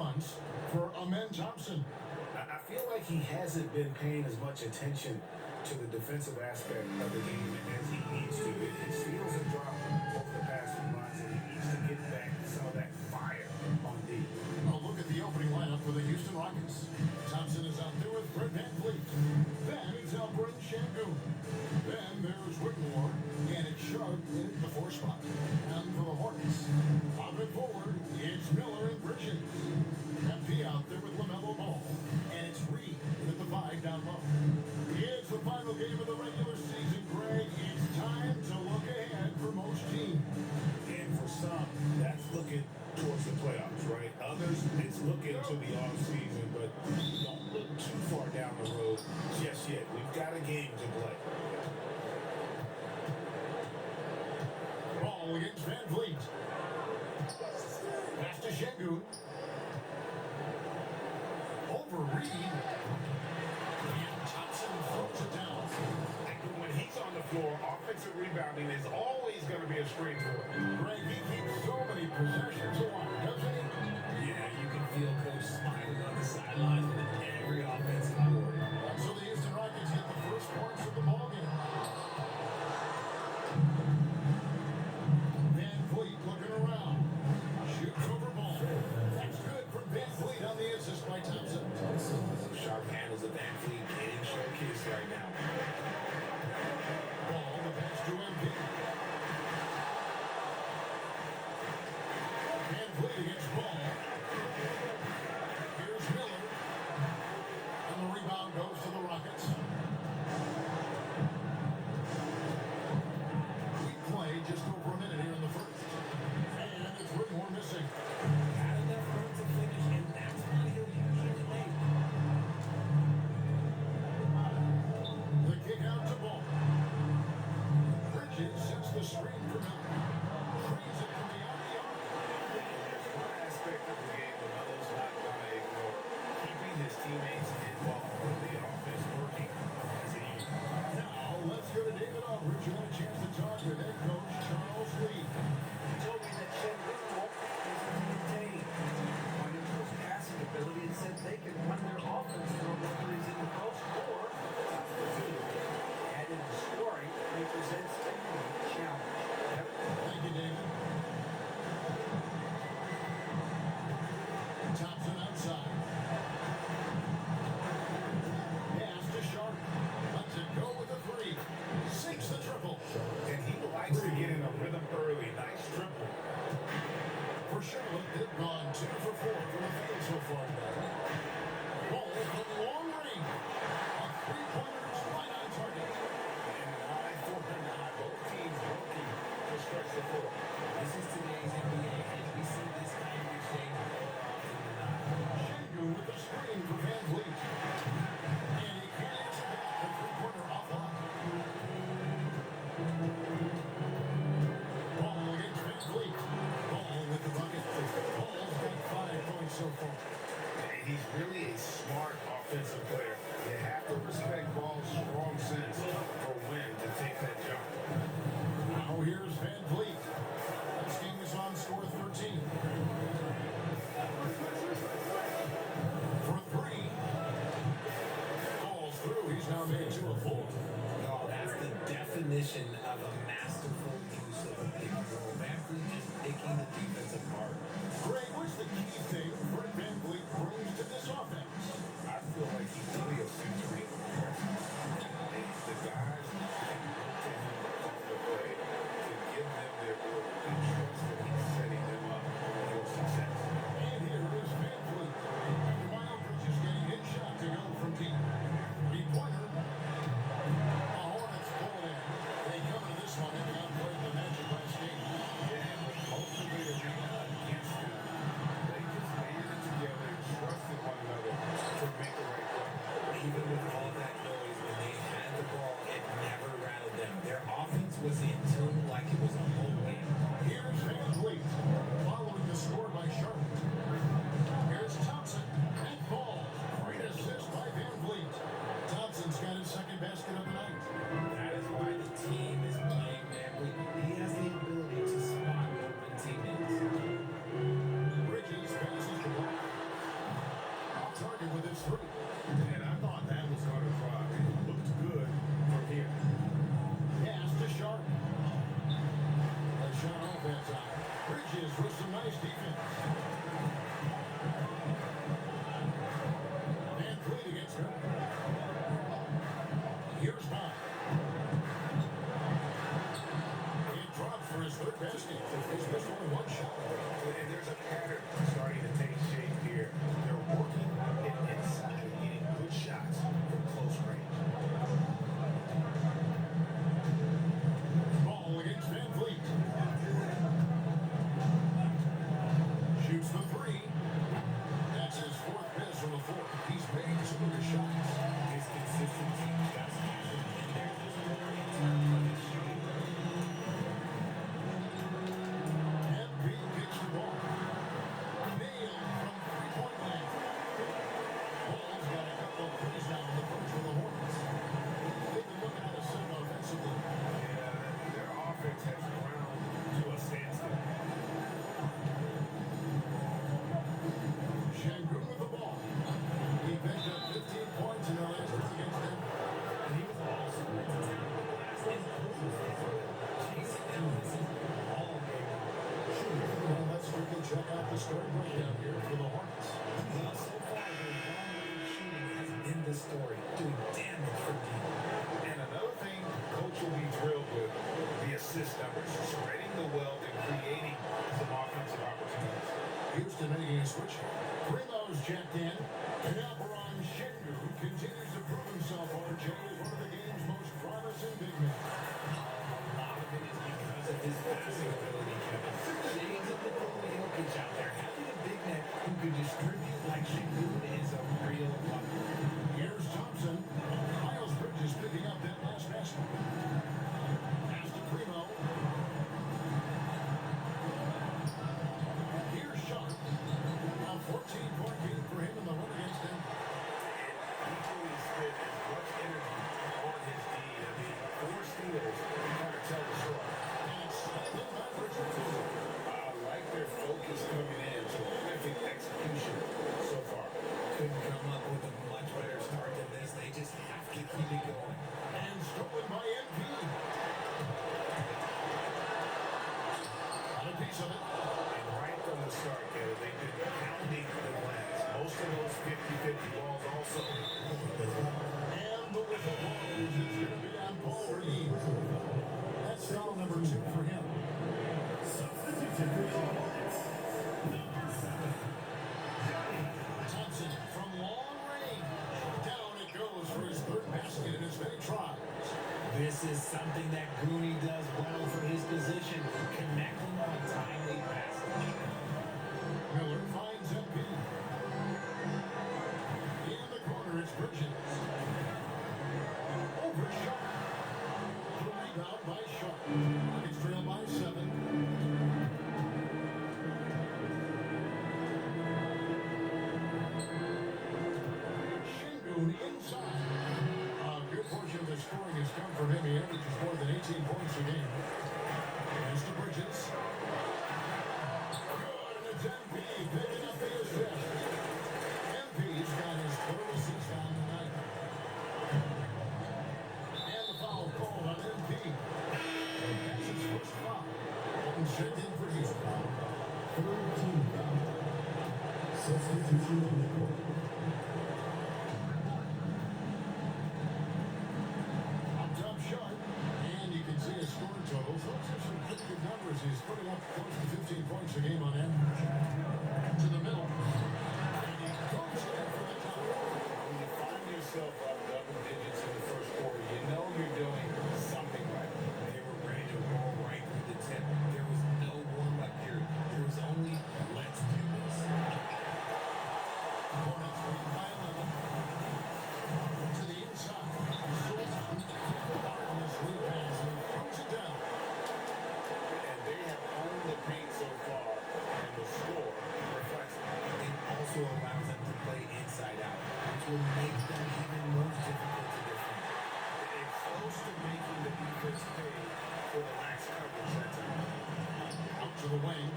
response for Amen Thompson. I feel like he hasn't been paying as much attention to the defensive aspect of the game as he needs to. His steals have dropped over the past few months, and he needs to get back some of that fire on D. A look at the opening lineup for the Houston Rockets. Thompson is out there with Fred VanVleet. Then it's Alperen Sengun. Then there's Whitmore, and it's Sharp in the 4 spot. And for the Hornets, up and forward, it's Miller and Bridges. MP out there with LaMelo Ball. And it's Reed with the 5 down low. It's the final game of the regular season, Greg. It's time to look ahead for most teams. And for some, that's looking towards the playoffs, right? Others, it's looking to the offseason, but don't look too far down the road just yet. We've got a game to play. Ball against VanVleet. Pass to Sengun. Over Reed. And Thompson throws it down. And when he's on the floor, offensive rebounding is always going to be a strength for him. Greg, he keeps so many possessions alive, doesn't he? Yeah, you can feel Coach smiling on the sidelines with every offensive board. So the Houston Rockets get the first points of the ballgame. VanVleet looking around. Shoots over Ball. That's good from VanVleet on the assist by Thompson. Sharp handles of VanVleet getting showcased right now. Ball, the pass to MP. VanVleet against Ball. Here's Miller. And the rebound goes to the Rockets. We play just over a minute here in the first. And it's Whitmore missing. Got enough room to finish, and that's what he'll usually make. The kick out to Ball. Bridges sets the screen for Miller. Screens it from the arc. There's one aspect of the game that Melo's not going to ignore. Keeping his teammates involved with the offense working as a unit. Now, let's go to David Aldridge. You want a chance to talk with head coach Charles Lee. He told me that Shed Whitmore is a new team. Pointed to his passing ability and said they can run their offense through threes in the post or top the team. Added to scoring, he presents a unique challenge. Thank you, David. Thompson outside. Pass to Sharp. Lets it go with the 3. Sinks the triple. And he likes to get in a rhythm early. Nice triple. For Charlotte, they've gone 2 for 4 from the field so far. Ball from long range. A 3-pointer is right on target. And an eye for an eye. Both teams working to stretch the floor. This is today's NBA, and we see this kind of exchange more often than not. Sengun with the screen for VanVleet. And he carries it back. The 3-pointer off line. Ball against VanVleet. Ball with the bucket. Ball's got 5 points so far. And he's really a smart offensive player. You have to respect Ball's strong sense for when to take that jump. Now here's VanVleet. This game is on score 13. For 3. Ball's through. He's now made 2 of 4. Oh, that's the definition of a masterful use of a pick and roll. VanVleet just picking the defense apart. Greg, what's the key thing Fred VanVleet brings to this offense? I feel like he's really a featuring presence. The guys can look to him off the play to give them their order and trust that he's setting them up for success. And here is VanVleet. After Miles Bridges getting his shot to go from deep. 3-pointer. The Hornets pull it in. They come to this one and outplayed the Magic last game. Yeah, and with most of the arena against them, they just banded together and trusted one another to make the right play. Even with all that noise, when they had the ball, it never rattled them. Their offense was in tune like it was a whole game. Here's VanVleet. Following the score by Charlotte. Here's Thompson. And Ball. Great assist by VanVleet. Thompson's got his second basket of the night. That is why the team is playing VanVleet. He has the ability to spot open teammates. Bridges passes the ball. check out the scoring breakdown here for the Hornets. Well, so far, their long-range shooting has been the story, doing damage for deep. And another thing coach will be thrilled with, the assist numbers, spreading the wealth and creating some offensive opportunities. Houston making a switch. Primo's checked in. And now Baron Shengu continues to prove himself, RJ, as one of the game's most promising big men. A lot of it is because of his passing ability, Kevin. Shades of Nikola Jokic out there. Having a big net who can distribute like Şengün is a real luxury. Here's Thompson. Miles Bridges picking up that last basket. Pass to Primo. Here's Sharp. A 14-point game for him in the win against them. Equally spent as much energy on his D. I mean, 4 steals kind of tell the story. And it's slightly by Bridges. I like their focus coming in. Terrific execution so far. Couldn't come up with a much better start than this. They just have to keep it going. And stolen by MP. Got a piece of it. And right from the start, Kevin, they've been pounding the glass. Most of those 50-50 balls also. And the whistle blows. It's going to be on Paul Reed. That's foul number 2 for him. Thompson from long range. Down it goes for his 3rd basket in as many tries. This is something that Grooney does well for his position, connecting on timely passes. Miller finds MP. In the corner, it's Bridges. Over Sharp. The rebound by Sharp. It's trailed by 7. Şengün inside. A good portion of the scoring has come from him. He averages more than 18 points a game. As to Bridges. Good, and it's MP picking up the assist. MP's got his 3rd assist on the night. And the foul called on MP. And that's his 1st foul. And checked in for Houston. 13 foul. Substitution on the court. Up top Sharp. And you can see his scoring totals. Those are some pretty good numbers. He's putting up close to 15 points a game on average. To the middle. And he goes in for the top. When you find yourself up double digits in the first quarter, you know you're doing something right. They were ready to roll right through the tip. There was no warm-up period. There was only, let's do this. Hornets lead by 11. To the inside. Sultan. Darkness lead pass and throws it down. And they have owned the paint so far, and the score reflects it. It also allows them to play inside out, which will make them even more difficult to defend. It's close to making the defense pay for the lax coverage that time. Out to the wing.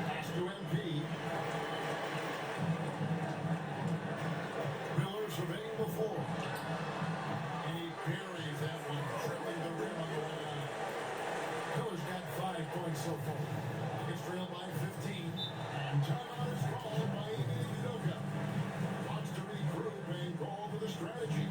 Pass to MP. Miller surveying the floor. And he buries that one, tripping the rim on the way out. Miller's got 5 points so far. Gets trailed by 15. And timeout is called by Ime Udoka. Wants to regroup and go over the strategy.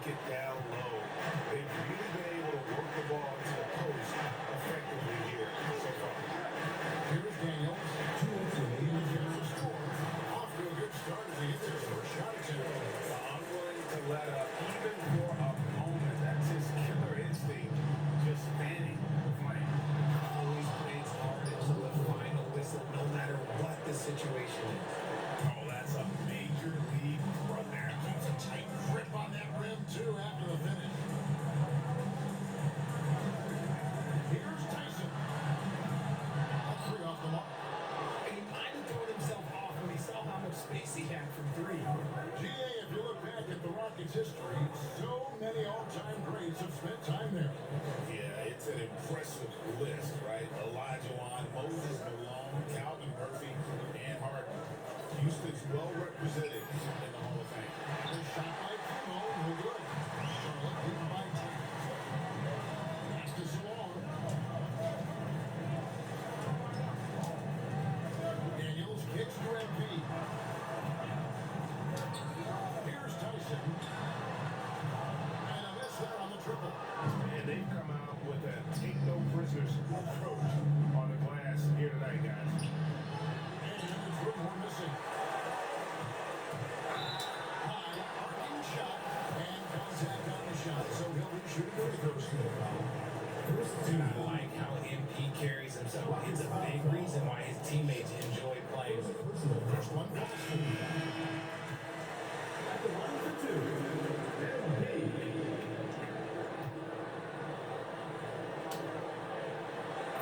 it down low. They've really been able to work the ball into the post effectively here so far. Here's Daniels. Two hits remaining in the Here's the game. score. Off to a good start as he hits his first shot attempt. Unwilling to let up even for a moment. That's his killer instinct. Just fanning the flame. Always plays hard until the final whistle, no matter what the situation is. Oh, that's a major league run there. Keeps a tight grip on that rim, too, after the finish. Here's Tyson. A three off the mark. And he might have thrown himself off when he saw how much space he had from three. GA, if you look back at the Rockets' history, so many all-time greats have spent time there. Yeah, it's an impressive list, right? Elijah Wan, Moses Malone, Calvin Murphy, and Harden. Houston's well represented in the Hall of Fame. The shot by Primo, no good. Charlotte beaten by 10. Pass to Salon. Daniels kicks to MP. Here's Tyson. And a miss there on the triple. And they've come out with a take no prisoners approach on the glass here tonight, guys. And there's Whitmore missing. High, arcing shot, and contact on the shot, so he'll be shooting the free throw. First Dude, team I like how MP carries himself. It's a big reason why his teammates enjoy playing with him. personal. First one falls for you. At the line for two, MP.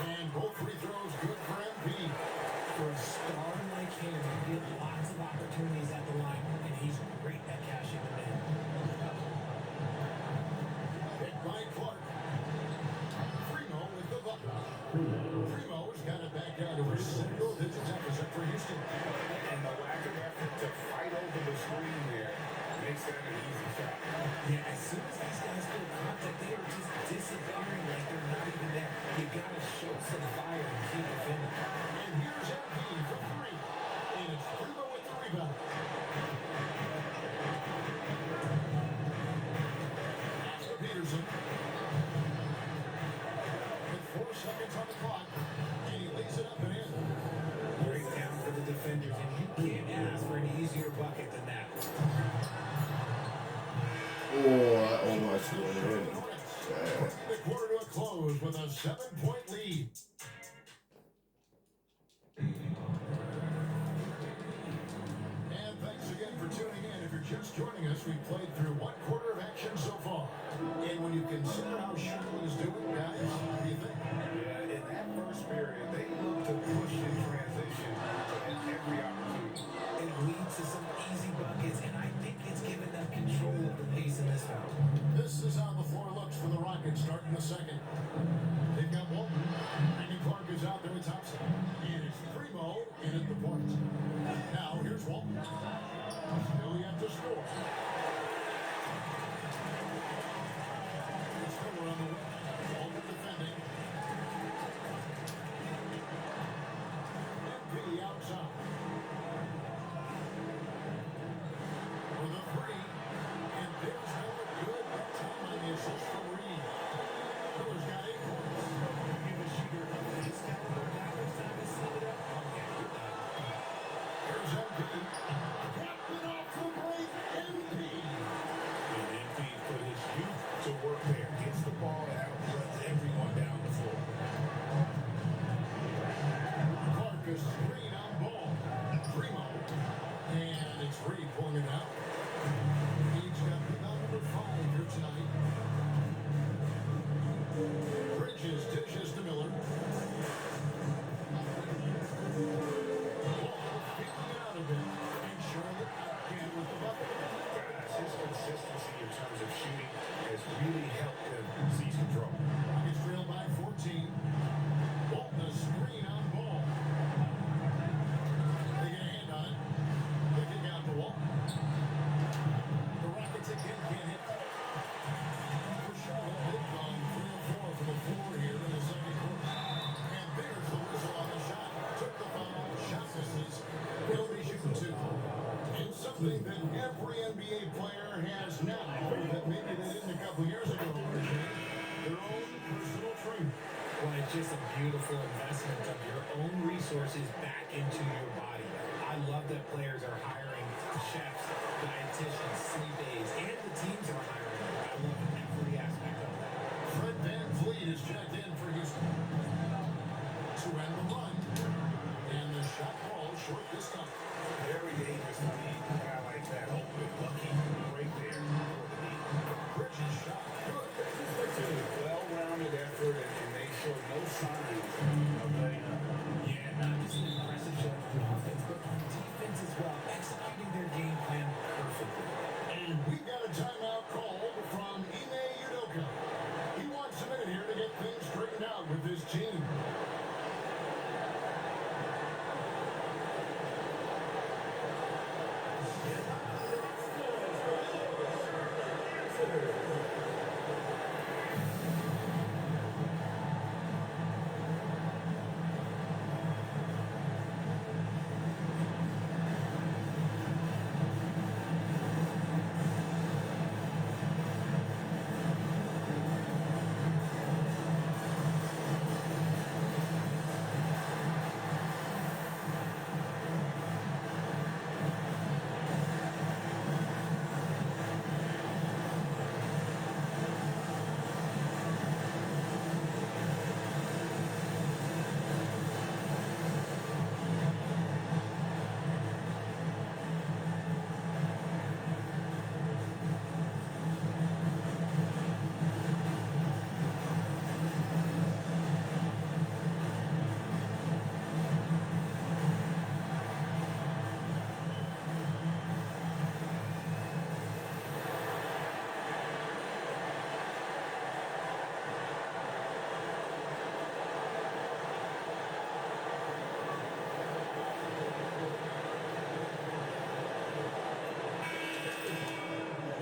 And both free throws good for MP. For a star like him, you get lots of opportunities at the line, and he's great at cashing them in. Hit by Clark. Primo with the bucket. Primo's got it back down to a single-digit deficit for Houston. And the lack of effort to fight over the screen there makes that an easy shot. Yeah, as soon as these guys feel contact, they are just disappearing like they're not even there. You gotta show some fire and keep defending. And here's MP for three. And it's Primo with the rebound. Pass to Peterson. With 4 seconds on the clock. And he lays it up and in. Break down for the defenders, and you can't ask for an easier bucket than that. Oh, I almost went in. Bringing the quarter to a close with a 7-point lead. And thanks again for tuning in. If you're just joining us, we've played through one quarter of action so far. And when you consider how Charlotte is doing, guys, what do you think? Yeah, in that first period, they look to push in transition at every opportunity. It leads to some easy buckets, and I think it's given them control of the pace in this one. This is how the floor looks for the Rockets starting the second. They've got Walton. Randy Clark is out there with Thompson. And it's Primo in at the point. Now here's Walton. Still yet to score. It's Miller on the wing. Walton defending. MP outside. For the three. And there's Miller good that time on the assist from Reed. Miller's got 8 points. Give a shooter this caliber, now it's time to seal it up. Oh, yeah, you're done. Here's MP. Captain off the break. MP every NBA player has now, that maybe they didn't a couple years ago, their own personal trainer. Well, it's just a beautiful investment of your own resources back into your body. I love that players are hiring chefs, dietitians, sleep aides, and the teams are hiring them. I love every aspect of that. Fred Van Vliet is checked in for Houston to end the run. And the shot ball short this time. Very dangerous to me. A guy like that, open, lucky, right there for the knee. Bridges shot. Good. Well-rounded effort, and they show no signs of letting up. Yeah, not just an impressive show of offense, but defense as well, executing their game plan perfectly. And we got a timeout called from Ime Udoka. He wants a minute here to get things straightened out with his team.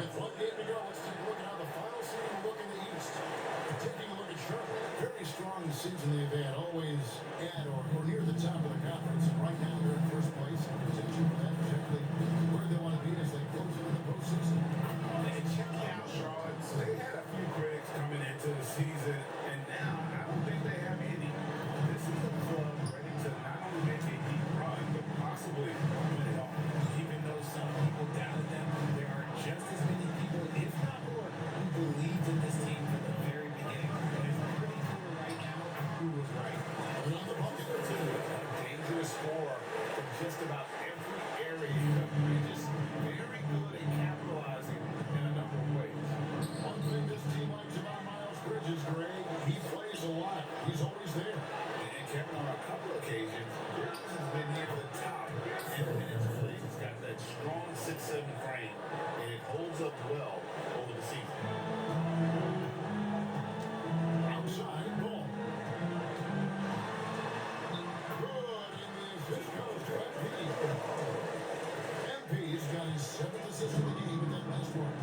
With one game to go, let's take a look at how the final season look in the East. Taking a look at Charlotte, very strong season they've had, always at or near the top of the conference. And right now they're in first place and contention for that, particularly where they want to be as they close into the postseason. And check out Charlotte. They had a few critics coming into the season, and now I don't think they have any. This is a club ready to not only make a deep run, but possibly win it all. Even though some people doubted them, there are just as many people, if not more, who believed in this team from the very beginning. And it's pretty clear right now who was right. And on the bucket, too. A dangerous scorer from just about every area. They're just very good at capitalizing in a number of ways. One thing this team likes about Miles Bridges, Greg, he plays a lot. He's always there. And Kevin, on a couple occasions, Bridges has been near the top in minutes played. He's got that strong 6'7" frame, and it holds up well over the season. Outside ball. Good in the assist goes to MP. MP's got his 7th assist of the game with that last one.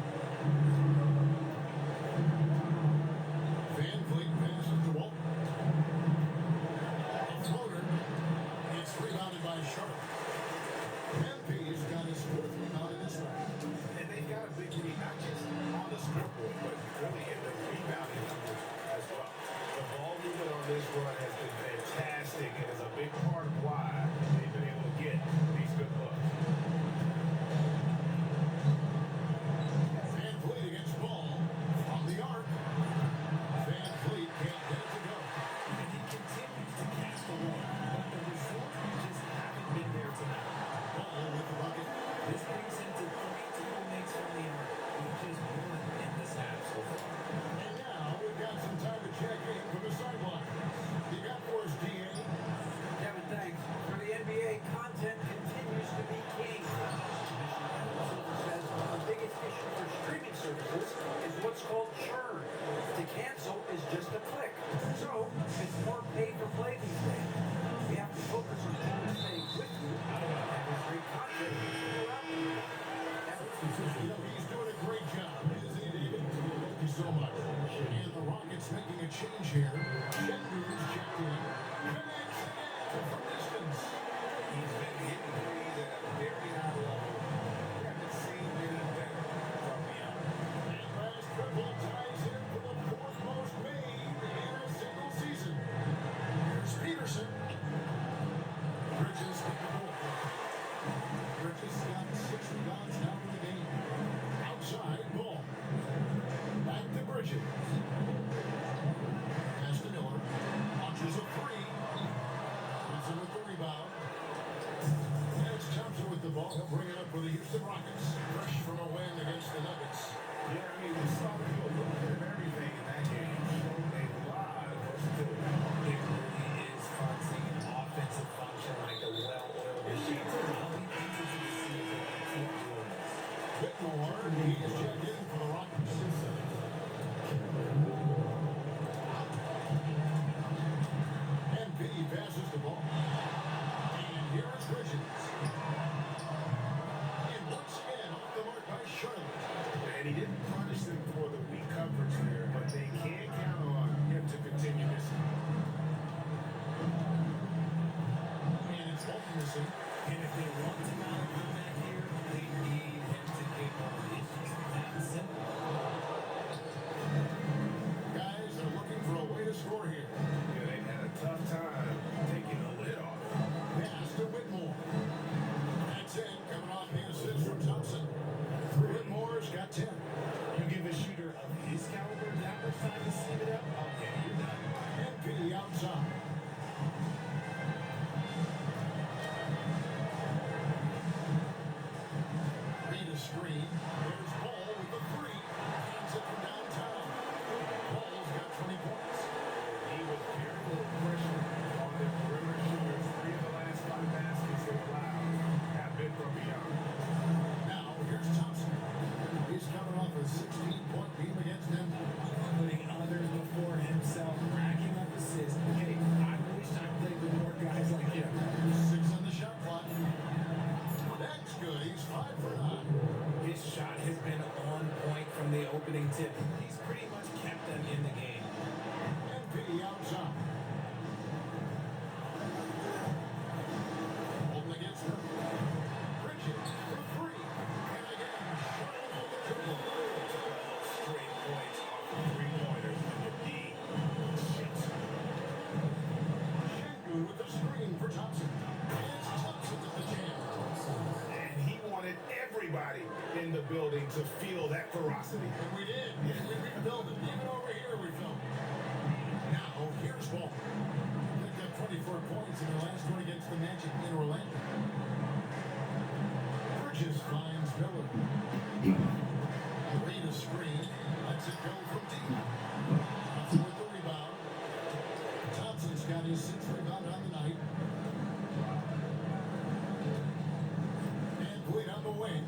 Van Vliet passes to Walton. A floater. It's rebounded by Sharp. MP's got his 4th rebound in this one. And they've got a big lead, not just on the scoreboard, but really in the rebounding numbers as well. The ball movement on this run has been fantastic and is a big part of why they've been able to get these good looks. Van Vliet against ball on the arc. Van Vliet can't get it to go. And he continues to cast the one, but the results just haven't been there tonight. Ball with the bucket. This brings him to 32 makes from the arc, with just one in this half so far. And now we've got some time to check in from the sideline. You got for us, DA. Kevin, thanks. For the NBA, content continues to be king. Silver says the biggest issue for streaming services is what's called churn. To cancel is just a click. So it's more pay for play these days. We have to focus on staying with you and great content throughout the year. You know, he's doing a great job, isn't he, David? Thank you so much. And the Rockets making a change here. Shengun's checked in. Connects again from distance. He's been hitting threes at a very high level. We haven't seen many ball. He'll bring it up for the Houston Rockets. Fresh from a win against the Nuggets. Yeah, I mean, we saw him do a little bit of everything in that game. Showed a lot of versatility. It really is fun seeing an offensive function like a well-oiled machine. I'll be anxious to see if they can keep doing this. Whitmore, he is checked in for the Rockets. And P passes the ball. And here is Bridges. And once again, off the mark by Charlotte. And he didn't punish them for the weak coverage there, but they can count on him to continue this. And it's Walton missing. And if they want to mount a comeback here, they need him to get more. It's just that simple. Guys are looking for a way to score here. Yeah, they had a tough time taking the lid off. Pass to Whitmore. That's it. Coming off the assist from Thompson. Whitmore's got 10. You give a shooter of his caliber that much time to sleeve it up, okay, you're done. MP outside. Read a screen. There's Ball with the three. Hands it from downtown. Ball's got 20 points. He was very little pressure on the perimeter shooters. 3 of the last 5 baskets they allowed have been from beyond. Now, here's Thompson. He's coming off a 16-point beam against them. Putting others before himself, racking up assists. Hey, I wish I played with more guys like him. 6 on the shot clock. That's good. He's 5 for 9. His shot has been on point from the opening tip. He's pretty much kept them in the game. MP outside. Holding against her. Bridges for 3. And again, Charlotte with the triple. Straight points off the 3-pointers when the D shoots. Shengun with the screen for Thompson. And it's Thompson at the jam. And he wanted everybody in the building to feel that ferocity. And we did. And we rebuilt it. Even over here we filmed it. Now, here's Ball. Picked up 24 points in the last one against the Magic in Orlando. Bridges finds Miller. Read a screen. Lets it go from deep. Thompson with the rebound. Thompson's got his 6th rebound on the night. And Boyd on the wing.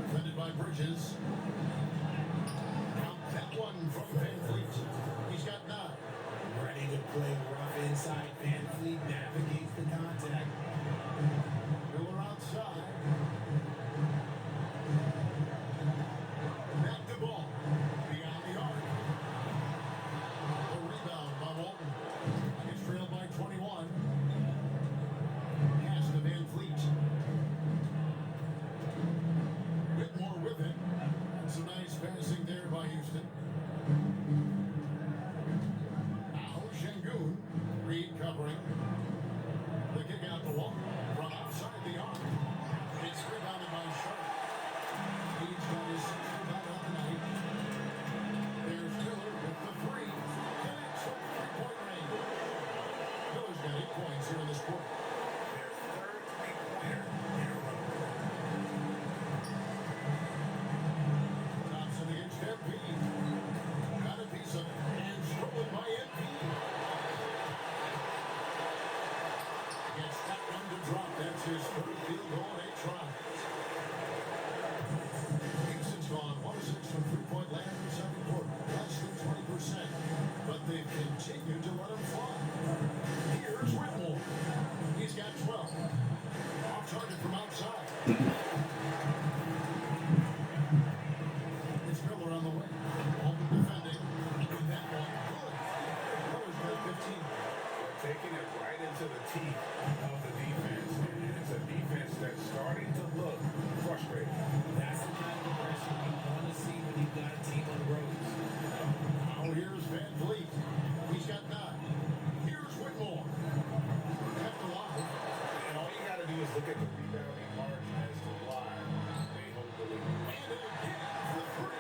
Defended by Bridges. Count that one from Van Fleet. He's got 9. Ready to play rough inside. Van Fleet navigates the contact. Miller outside. Back to Ball. Beyond the arc. The rebound by Walton. He's trailed by 21. Pass to Van Fleet. Whitmore with it. And some nice passing there by Houston. Now Shengun. Reed covering. The kick out to Walton. From outside the arc. It's rebounded by Charlotte. He's got his 6th rebound on the night. There's Miller with the 3. Connects from 3-point range. Miller's got 8 points here in this quarter. Their third 3-pointer in a row. Thompson against MP. Got a piece of it. And stolen by MP. Gets that one to drop. That's his 3rd field goal in 8 tries. Houston's gone 1 of 6 from 3-point land in the second quarter. Less than 20%. But they've continued to let him fly. Here's Whitmore. He's got 12. Off target from outside. It's Miller on the wing. Open defending. With that one. Good. Miller's got 15. They're taking it right into the teeth of the defense. And it's a defense that's starting to look frustrated. That's the kind of aggression you want to see when you've got a team on the road. Now here's Van Vliet. He's got 9. Here's Whitmore. Kept alive. And all you got to do is look at the rebounding margin as to why they hold the lead. And again for 3.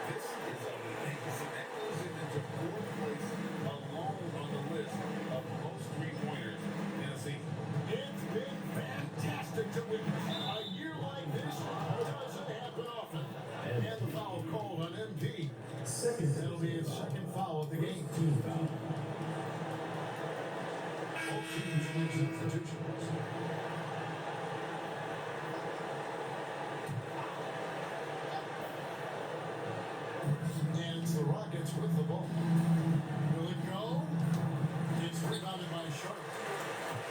This is amazing. That goes into 4th place alone on the list of most 3-pointers in a season. It's been fantastic to witness. A year teams make substitutions. And it's the Rockets with the ball. Will it go? It's rebounded by Sharp.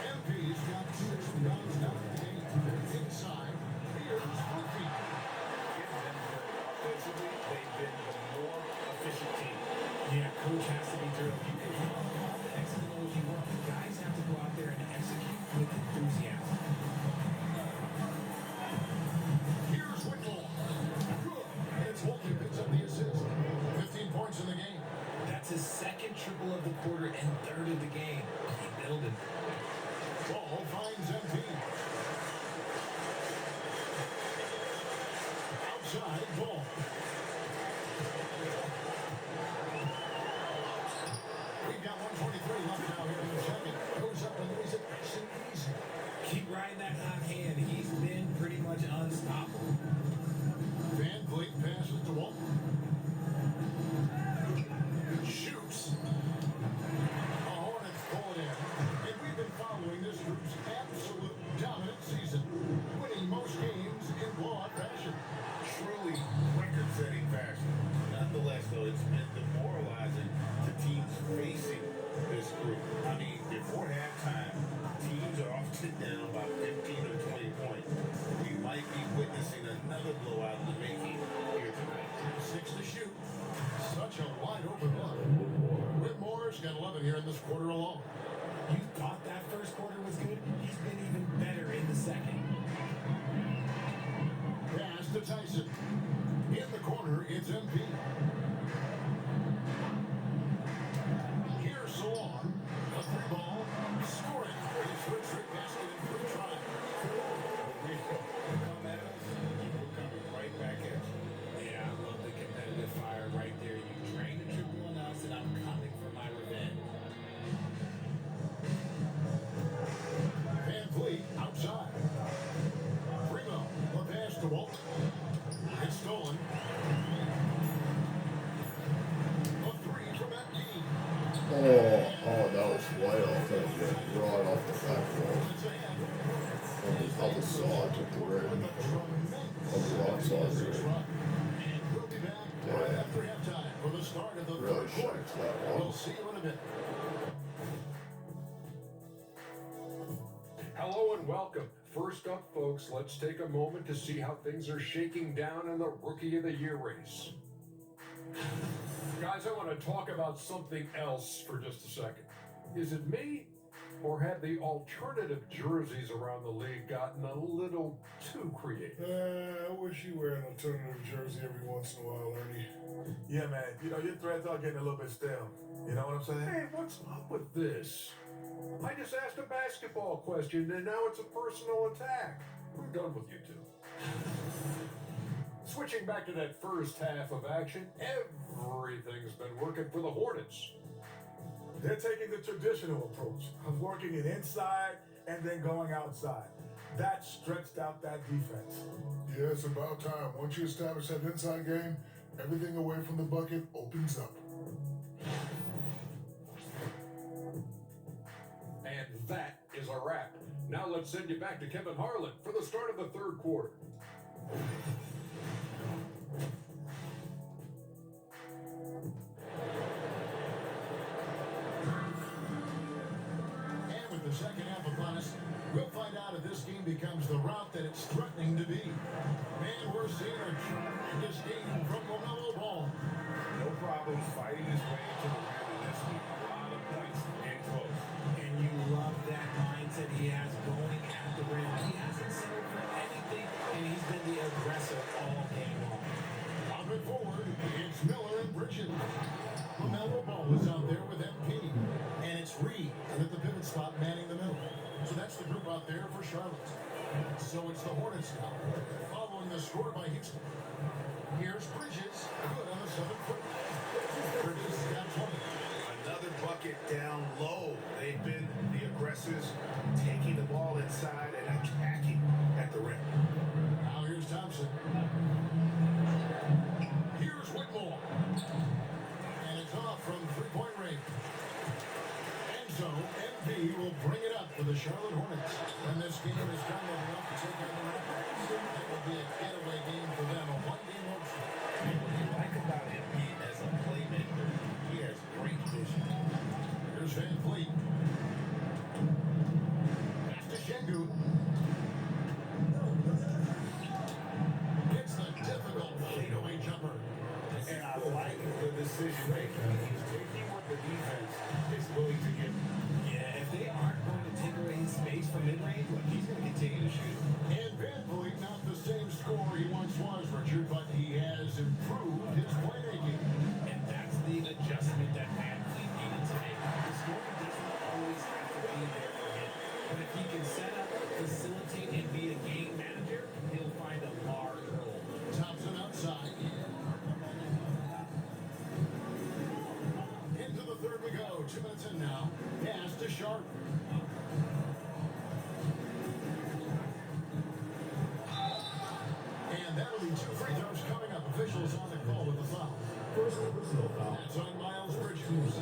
MP's got 6 rebounds down at the game. Inside, here's Rookie. Give them credit. Offensively, they've been the more efficient team. Yeah, coach has to be thrilled. You can call all the X's and O's you want. The guys have to go out there and execute with enthusiasm. Here's Whitmore. Good. And it's Walton picks up the assist. 15 points in the game. That's his second triple of the quarter and third of the game. Keep building. Ball finds MP. Outside ball. We've got 1:23 left now here in the second. Goes up and lays it nice and easy. Keep riding that hot hand. He's been pretty much unstoppable. Van Vliet passes to Walton. Shoots. The Hornets pull it in. And we've been following this group's absolute dominant season, winning most games in blowout fashion. Truly record-setting fashion. Nonetheless, though, it's been demoralizing to teams facing this group. I mean, before halftime, teams are often down by 15 or 20 points. We might be witnessing another blowout in the making here tonight. 6 to shoot. Such a wide open look. Whitmore's got 11 here in this quarter alone. You thought that first quarter was good? He's been even better in the second. Pass to Tyson. In the corner, it's MP. Here's Salon. A 3-ball. Scoring. His first straight basket in 3 tries. Come at us, we're coming right back at you. Yeah, I love the competitive fire right there. You drain the triple on us, and I'm coming for my revenge. Van Vliet outside. Primo. The pass to Walt. It's stolen. A 3 from MP. Oh, that was way off that rim. Right off the back wall. It's ahead. On the side took the rim. On the right side rim. We'll be back right after halftime for the start of the Really third quarter. shakes that one. We'll see you in a bit. Hello and welcome. First up, folks, let's take a moment to see how things are shaking down in the Rookie of the Year race. Guys, I want to talk about something else for just a second. Is it me, or have the alternative jerseys around the league gotten a little too creative? I wish you wear an alternative jersey every once in a while, Ernie. Yeah, man. You know, your threads are getting a little bit stale. You know what I'm saying? Hey, what's up with this? I just asked a basketball question, and now it's a personal attack. I'm done with you two. Switching back to that first half of action, everything's been working for the Hornets. They're taking the traditional approach of working it inside and then going outside. That stretched out that defense. Yeah, it's about time. Once you establish that inside game, everything away from the bucket opens up. And that is a wrap. Now let's send you back to Kevin Harlan for the start of the third quarter. And with the second half upon us, we'll find out if this game becomes the route that it's threatening to be. Man, we're seeing a tremendous game from LaMelo Ball. No problems fighting his way to the rim in this week. A lot of points and close. And you love that mindset he has going at the rim. He hasn't settled for anything, and he's been the aggressor all game long. Up and forward, it's Miller and Bridges. LaMelo Ball is out there with MP. And it's Reed at the pivot spot manning the middle. So that's the group out there for Charlotte. So it's the Hornets now, following the score by Houston. Here's Bridges, good on the 7-foot. Bridges has got 20. Another bucket down low. They've been the aggressors, taking the ball inside and attacking at the rim. Now here's Thompson. Here's Whitmore. And it's off from 3-point range. And so, MP will bring it up. for the Charlotte Hornets. And this game is done with enough to take on the Raptors. It will be a getaway game for them, a one-game road trip. What you like about him being as a playmaker, he has great vision. Here's Van Fleet. Pass to Şengün. It's the difficult fadeaway jumper. And I like the decision making. He's taking what the defense is willing to give him. Yeah, if they aren't going to take away his space from mid-range, look, he's going to continue to shoot. And Van Vliet, not the same scorer he once was, Richard, but he has improved his playmaking. And that's the adjustment that Van Fleet needed to make. The scoring doesn't always have to be there for him. But if he can set up, facilitate, and be a game manager, he'll find a large role. Thompson outside. Into the third we go. 2 minutes in now. Pass to Sharp. And that'll be 2 free throws coming up. Officials on the call with the foul. First personal foul. That's on Miles Bridges.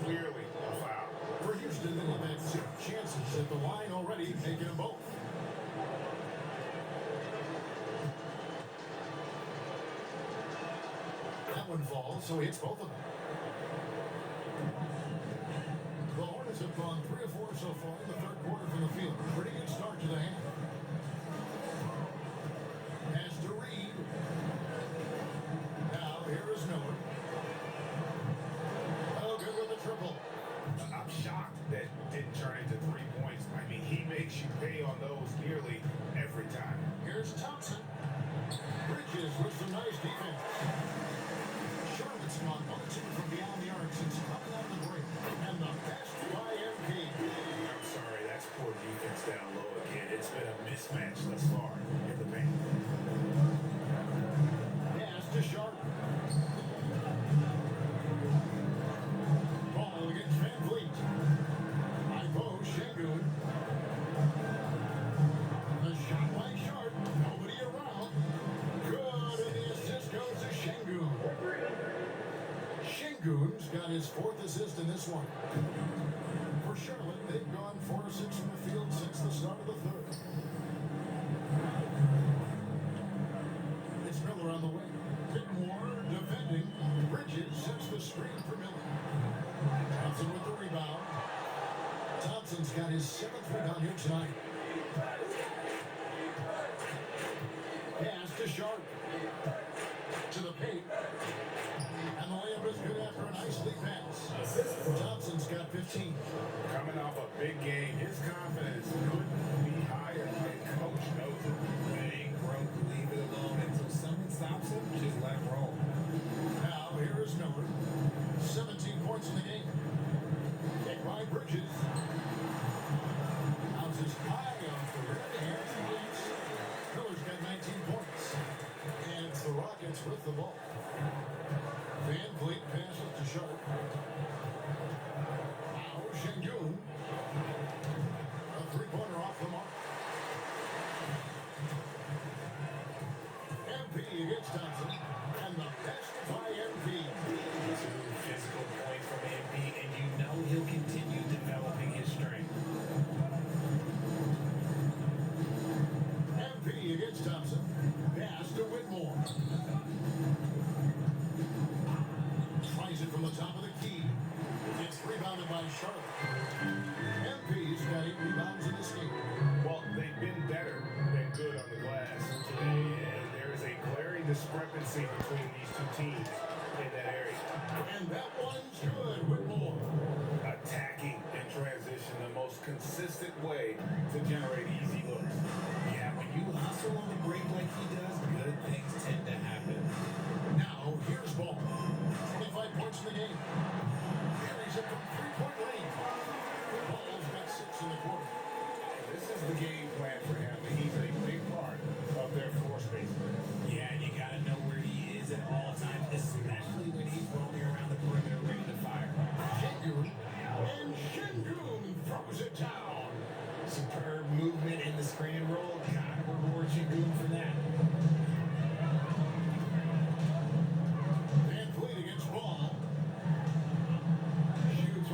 Clearly a foul. For Houston, they have had 6 chances at the line already, taking them both. That one falls, so he hits both of them. The Hornets have gone 3 of 4 so far in the third quarter from the field. Pretty good start to the half. Pass to Reed. Now here is Miller. Oh, good with the triple. I'm shocked that didn't turn into 3 points. I mean, he makes you pay on those nearly every time. Here's Thompson. Bridges with some nice defense. Charlotte's gone 1-2 from beyond the arc since coming out of the break. And the best by MP. I'm sorry, that's poor defense down low again. It's been a mismatch thus far in the paint. Pass to Sharp. Ball against Van Vliet. Ivo Şengün. The shot by Sharp. Nobody around. Good, and the assist goes to Şengün. Şengün's got his 4th assist in this one. For Charlotte, they've gone 4 of 6 from the field since the start of the third. It's Miller on the wing. Whitmore defending. Bridges sets the screen for Miller. Thompson with the rebound. Thompson's got his 7th rebound here tonight. Pass to Sharp. To the paint. And the layup is good after a nice lead pass. Thompson's got 15. Coming off a big game, his confidence couldn't be higher, and coach knows it. When it ain't broke, leave it alone until someone stops him, just let him roll. Now here is Miller. 17 points in the game. Kick by Bridges. Bounces high off the rim and hits. Miller's got 19 points. And it's the Rockets with the ball. Van Vliet passes to Sharp. Now Şengün. A 3-pointer off the mark. MP against Thompson. And the best by MP. 2 physical points from MP, and you know he'll continue developing his strength. MP against Thompson. Pass to Whitmore. Tries it from the top of the key. It's rebounded by Charlotte. MP's got 8 rebounds in this game. Well, they've been better than good on the glass today, and there is a glaring discrepancy between these 2 teams in that area. And that one's good, Whitmore. Attacking in transition, the most consistent way to generate easy looks. Yeah, when you hustle on the break like he does, good things tend to happen. Now, here's Ball. 25 points in the game. Carries it from 3-point range. Ball's got 6 in the quarter. This is the game plan for him. He's a big part of their floor space. Yeah, you gotta know where he is at all times, especially when he's roaming around the perimeter ready to fire. Şengün. And Şengün throws it down. Superb movement in the screen and roll. Gotta reward Şengün for that. Van Vliet against Ball. Shoots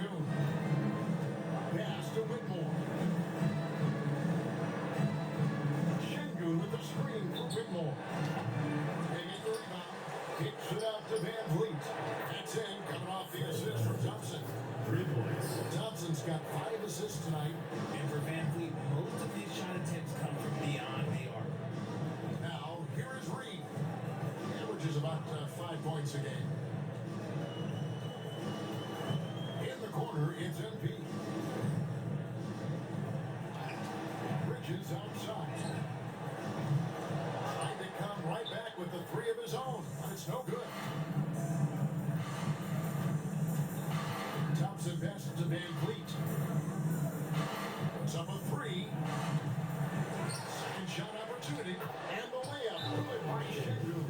Şengün. Pass to Whitmore. Şengün with the screen for Whitmore. They get the rebound. Kicks it out to Van Vliet. That's in, coming off the assist from Thompson. 3 points. Thompson's got 5 assists tonight. And for Van Fleet, most of his shot attempts come from beyond the arc. Now, here is Reed. Averages about 5 points a game. In the corner, it's MP. Bridges outside. Trying to come right back with the 3 of his own, but it's no good. Thompson passes to Van Fleet. Puts up a 3. Second shot opportunity. And the layup. Good by Şengün.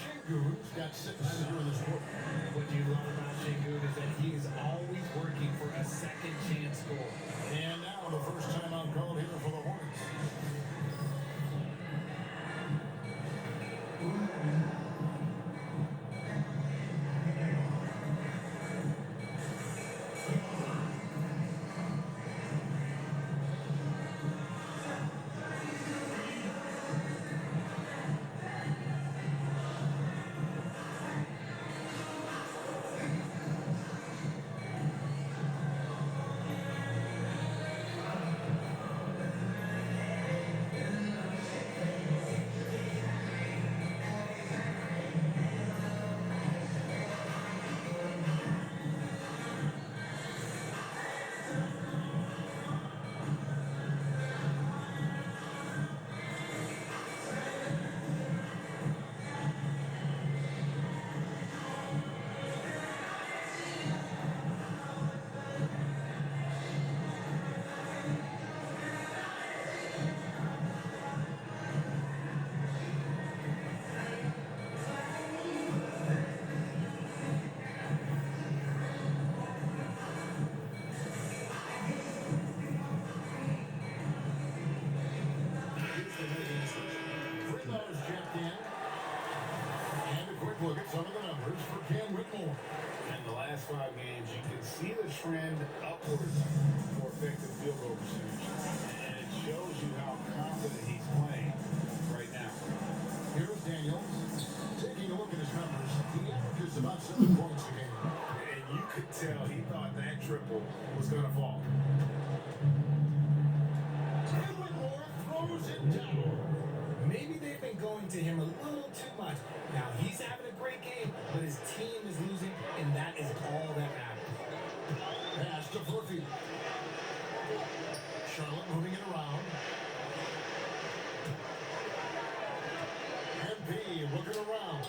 Şengün's got 6 here in this quarter. What you love about Şengün is that he is always working for a second chance score. And now the first time out called here for the Hornets. Freelo's checked in. And a quick look at some of the numbers for Cam Whitmore. In the last 5 games, you can see the trend upwards for effective field goal percentage. And it shows you how confident he's playing right now. Here's Daniels. Taking a look at his numbers, he averages about 7 points a game. And you could tell he thought that triple was going to fall. And Whitmore throws it down. Maybe they've been going to him a little too much. Now he's having a great game, but his team is losing, and that is all that matters. Pass to Furphy. Charlotte moving it around. MP looking around.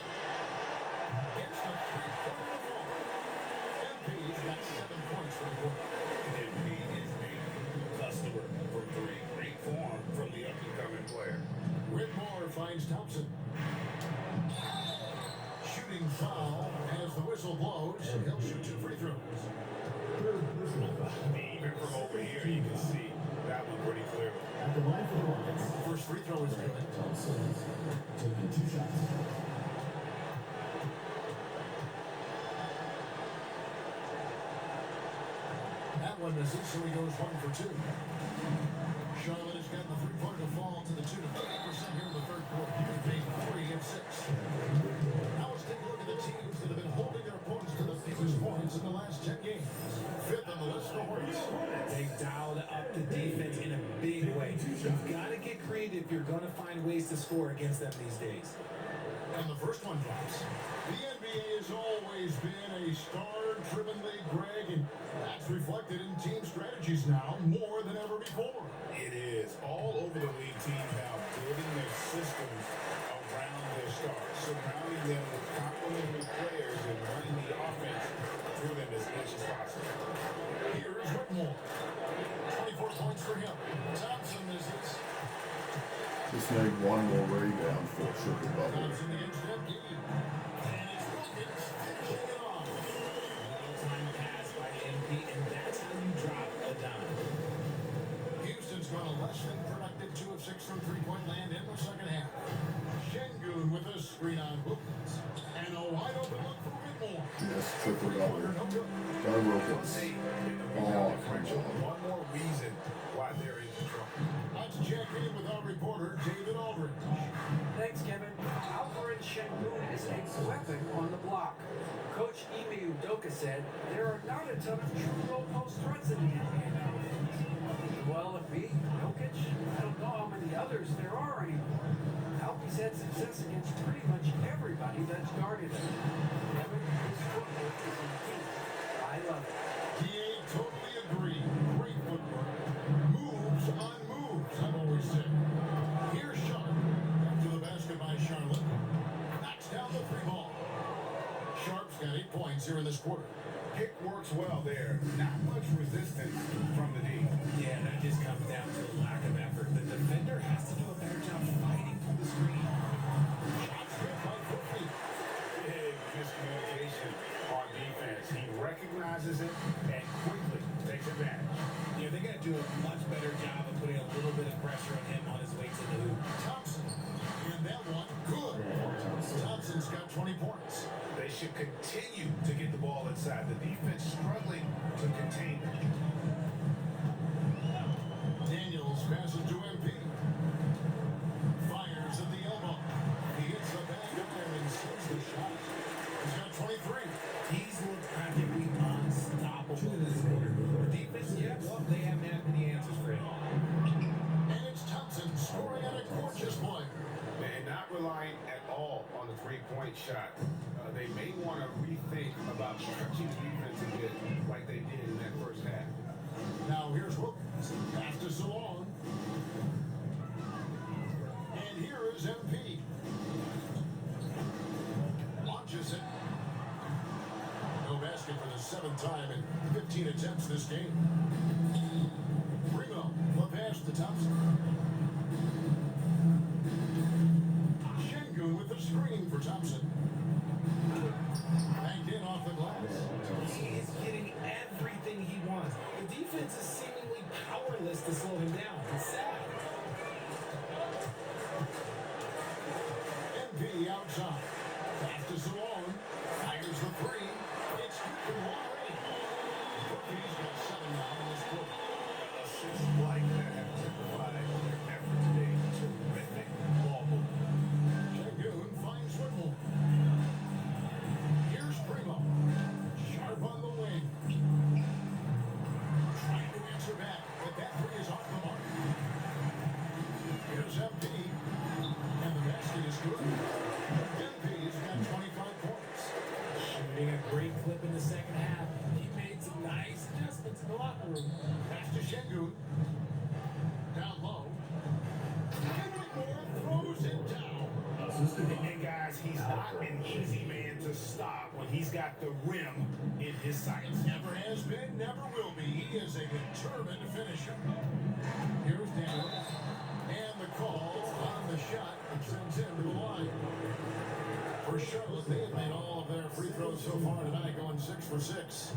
Here's the 3-quarter ball. MP's got 7 points for the quarter. MP is a customer for 3. Great form from the up-and-coming player. Whitmore finds Thompson. Shooting foul as the whistle blows. He'll shoot 2 free throws. 3rd personal foul. Even from over here, you can see that one pretty clearly. At the line for the Rockets, First free throw is good. Thompson taking 2 shots. That one misses, so he goes 1 for 2. Charlotte has gotten the 3-pointer to fall to the tune of 80% here in the 3rd quarter. They've made 3 of 6. Now let's take a look at the teams that have been holding their opponents to the fewest points in the last 10 games. 5th on the list, the Hornets. They've dialed up the defense in a big way. You've got to get creative if you're going to find ways to score against them these days. And the first one drops. The NBA has always been a star-driven league, Greg, and that's reflected in team strategies now more than ever before. It is. All over the league, teams now building their systems around their stars, surrounding them with complementary players and running the offense through them as much as possible. Here's Whitmore. 24 points for him. Thompson misses. Just need one more rebound for triple double. Thompson against MP. And it's Wilkins finishing it off. Well-timed pass by MP, and that's how you drop a dime. Houston's gone a less than productive 2 of 6 from three-point land in the second half. Şengün with a screen on Wilkins. And a wide open look for Whitmore. Yes, triple double. No good. Got Wilkins. They in the Oh, rebound come differential. on. One more reason why they're in control. Let's check in with our reporter, David Aldridge. Thanks, Kevin. Alperen Şengün is a weapon on the block. Coach Ime Udoka said there are not a ton of true low-post threats in the NBA nowadays. Joel Embiid, Jokic, I don't know how many others there are anymore. Alpie's had success against pretty much everybody that's guarded him. Kevin, his footwork is elite. I love it. DA, totally agree. Great footwork. Moves on moves, I've always said. Here's Sharp. After the basket by Charlotte. Knocks down the three ball. Sharp's got 8 points here in this quarter. Pick works well there. Not much resistance from the D. Yeah, that just comes down to a lack of effort. The defender has to do a better job fighting through the screen. Shots good by Footfeet. Big miscommunication on defense. He recognizes it and quickly takes advantage. Yeah, they got to do a much better job of putting a little bit of pressure on him on his way to the hoop. Thompson. And that one, good. Thompson's got 20 points. They should continue to get the ball inside. The defense struggling to contain them. Daniels passes to MP. Fires at the elbow. He hits the back iron and sees the shot. He's got 23. He's looked practically unstoppable this quarter. The defense, yeah, well, they haven't had many answers for him. And it's Thompson scoring on a gorgeous play. And not relying at all on the three-point shot. They may want to rethink about stretching the defense a bit like they did in that first half. Now here's Wilkins. Pass to Salon. And here is MP. Launches it. No basket for the 7th time in 15 attempts this game. Primo, the pass to Thompson. Şengün with the screen for Thompson. Banked in off the glass. He is getting everything he wants. The defense is seemingly powerless to slow him down. It's sad. MP outside. Pass to Salon. Fires the three. It's good from long range. He's got 7 now in this quarter. Assists like that have typified their effort today. Terrific ball movement. Şengün finds Whitmore. Here's Primo. Sharp on the wing. Trying to answer back, but that three is off the mark. Here's MP. And the basket is good. MP's got 25 points. Shooting a great clip in the second half. He made some nice adjustments in the locker room. Pass to Şengün. Down low. And Whitmore throws it down. And guys, he's not an easy man to stop when he's got the rim in his sights. Never has been, never will be. He is a determined finisher. Here's Daniels. And the call on the shot that sends him to the line. For Charlotte, they have made all of their free throws so far tonight, going 6 for 6.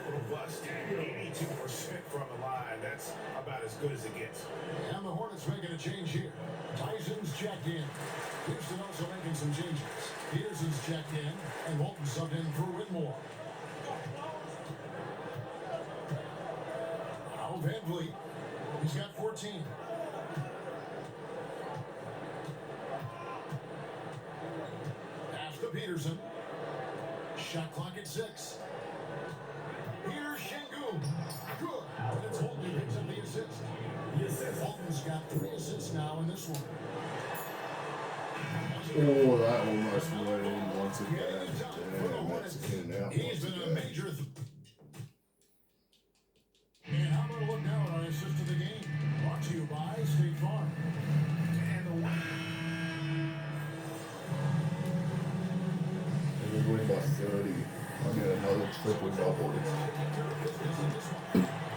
Robust, 82% from the line. That's about as good as it gets. And the Hornets making a change here. Tyson's checked in. Houston also making some changes. Peterson's checked in, and Walton subbed in for Whitmore. Now Van Vliet. He's got 14. Pass to Peterson. Shot clock at 6. Here's Şengün. Good. And it's Walton who picks up the assist. Walton's got 3 assists now in this one. Oh, that almost went in once Getting again. it done for the Damn, Hornets. that's in and out He's once been a again. major. And how about a look now at our assist of the game? Brought to you by State Farm. And the And we're going by 30. I get another triple double. business in this one.